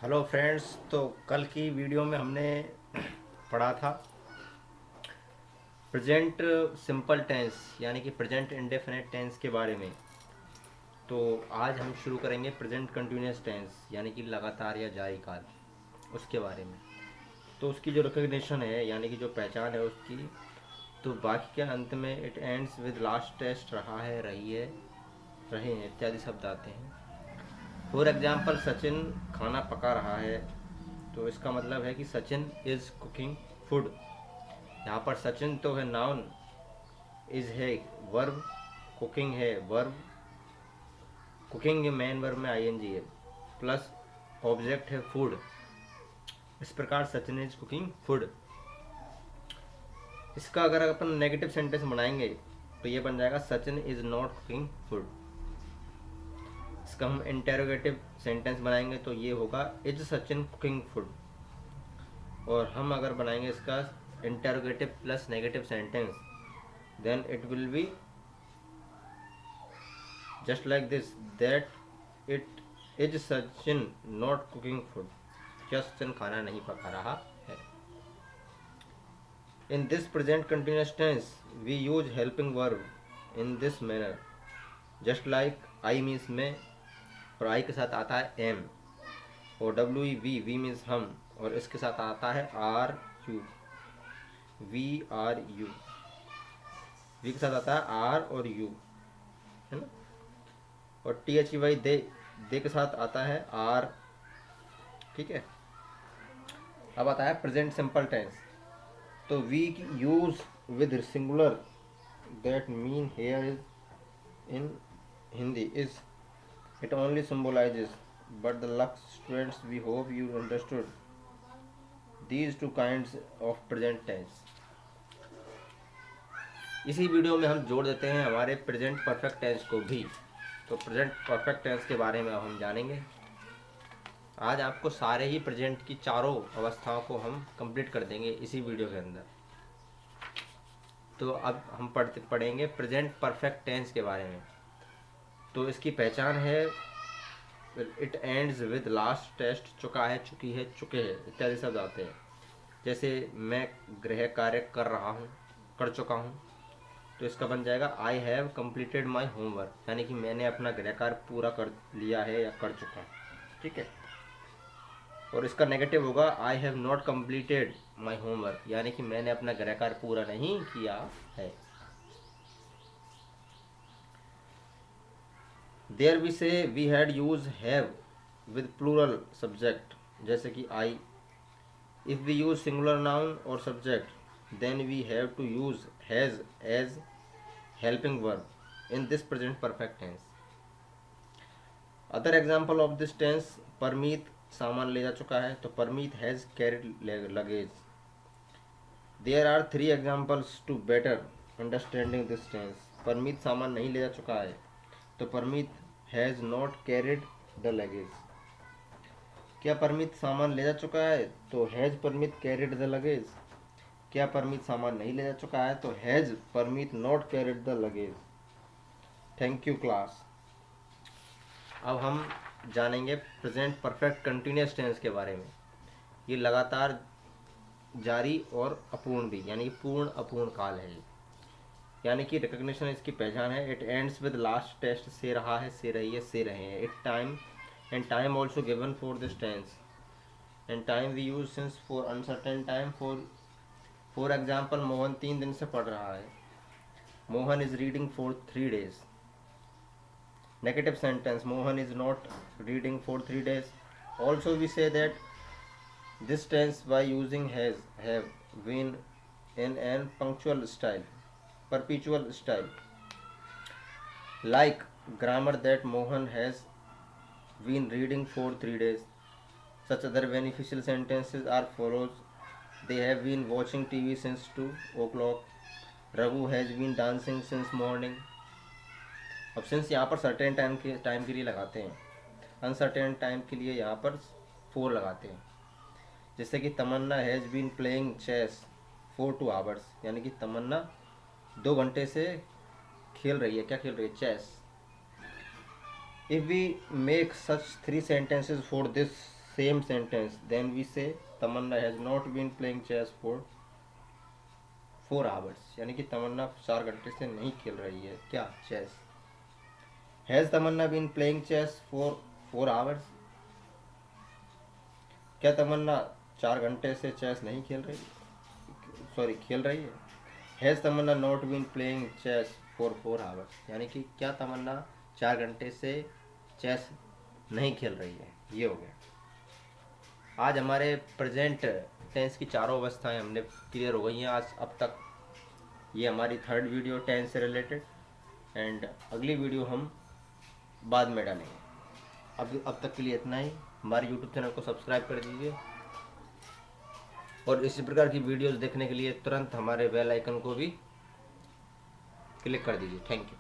Hello friends. तो कल की वीडियो में हमने पढ़ा था प्रेजेंट सिंपल टेंस यानी कि प्रेजेंट इंडेफिनिट टेंस के बारे में। तो आज हम शुरू करेंगे प्रेजेंट कंटिन्यूस टेंस यानी कि लगातार या जारी काल, उसके बारे में। तो उसकी जो रिकग्निशन है यानी कि जो पहचान है उसकी, तो बाकी के अंत में it ends with last test, रहा है, रही है, रहे हैं इत्यादि शब्द आते हैं। फॉर एग्जाम्पल, सचिन खाना पका रहा है, तो इसका मतलब है कि सचिन इज़ कुकिंग फूड। यहाँ पर सचिन तो है नाउन, इज़ है वर्ब, कुकिंग है वर्ब, कुकिंग मेन वर्ब में आईएनजी है, प्लस ऑब्जेक्ट है फूड। इस प्रकार सचिन इज कुकिंग फूड। इसका अगर अपन नेगेटिव सेंटेंस बनाएंगे तो ये बन जाएगा Sachin is not cooking food. इसका हम इंटेरोगेटिव सेंटेंस बनाएंगे तो ये होगा इज सचिन कुकिंग फूड। और हम अगर बनाएंगे इसका interrogative plus negative sentence, then it will be just like this, that it is Sachin not cooking food. क्या सचिन खाना नहीं पका रहा है। In this present continuous tense we use helping verb in this manner, just like I means मैं, और I के साथ आता है एम, और W E we, we means हम, और इसके साथ आता है are you, we are you, we के साथ आता है आर और यू, है ना। और T H E Y they, they के साथ आता है आर। ठीक है। अब आता है प्रेजेंट सिंपल टेंस। तो we use with singular that mean here is in Hindi is, it only symbolizes, but the lux students, we hope you understood these two kinds of present tense। इसी video में हम जोड़ देते हैं हमारे present perfect tense को भी। तो प्रेजेंट परफेक्ट टेंस के बारे में अब हम जानेंगे। आज आपको सारे ही प्रेजेंट की चारों अवस्थाओं को हम कंप्लीट कर देंगे इसी वीडियो के अंदर। तो अब हम पढ़ेंगे प्रेजेंट परफेक्ट टेंस के बारे में। तो इसकी पहचान है it ends with last test, चुका है, चुकी है, चुके हैं इत्यादि शब्द आते हैं। जैसे मैं गृह कार्य कर रहा हूँ, कर चुका हूँ, तो इसका बन जाएगा I have completed my homework, यानी कि मैंने अपना गृह कार्य पूरा कर लिया है या कर चुका है। ठीक है। और इसका नेगेटिव होगा I have not completed my homework, यानी कि मैंने अपना गृह कार्य पूरा नहीं किया है। There we say we had use have with plural subject, जैसे कि I. If we use singular noun और subject, then we have to use has as helping verb in this present perfect tense. Other example of this tense, Parmeet सामान ले जा चुका है, तो Parmeet has carried luggage. There are three examples to better understanding this tense. Parmeet सामान नहीं ले जा चुका है, तो Parmeet has not carried the luggage. क्या परमीत सामान ले जा चुका है, तो has Parmeet carried the luggage. क्या परमीत सामान नहीं ले जा चुका है, तो has Parmeet not carried the luggage. Thank you class. अब हम जानेंगे प्रेजेंट परफेक्ट कंटिन्यूस टेंस के बारे में। ये लगातार जारी और अपूर्ण भी, यानी कि पूर्ण अपूर्ण काल है। यानी कि रिकग्निशन इसकी पहचान है it ends with last test, से रहा है, से रही है, से रहे हैं। It time and time also given for this tense, and time we use since for uncertain time. For example, Mohan 3 दिन से पढ़ रहा है, Mohan is reading for 3 days। Negative sentence, Mohan is not reading for 3 days। Also we say that this tense by using have been in an punctual style, perpetual style, like grammar that Mohan has been reading for 3 days. Such other beneficial sentences are follows: they have been watching TV since 2 o'clock, Raghu has been dancing since morning। अब since यहाँ पर certain time के लिए लगाते हैं, uncertain time के लिए यहाँ पर फोर लगाते हैं। जैसे कि Tamanna has been playing chess for 2 hours, यानी कि तमन्ना 2 घंटे से खेल रही है, क्या खेल रही है, chess. If we make such 3 sentences for this same sentence, then we say Tamanna has not been playing chess for 4 hours, यानी कि तमन्ना 4 घंटे से नहीं खेल रही है क्या chess. Has Tamanna been playing chess for 4 hours, क्या तमन्ना 4 घंटे से चेस नहीं खेल रही, सॉरी खेल रही है. Has Tamanna not been playing chess for 4 hours, यानी कि क्या तमन्ना 4 घंटे से चेस नहीं खेल रही है. ये हो गया. आज हमारे प्रेजेंट टेंस की चारों अवस्थाएं हमने क्लियर हो गई हैं आज अब तक. ये हमारी 3rd वीडियो टेंस से रिलेटेड, एंड अगली वीडियो हम बाद में डालेंगे. अब तक के लिए इतना ही. हमारे यूट्यूब चैनल को सब्सक्राइब कर दीजिए और इसी प्रकार की वीडियोस देखने के लिए तुरंत हमारे बेल आइकन को भी क्लिक कर दीजिए. Thank you.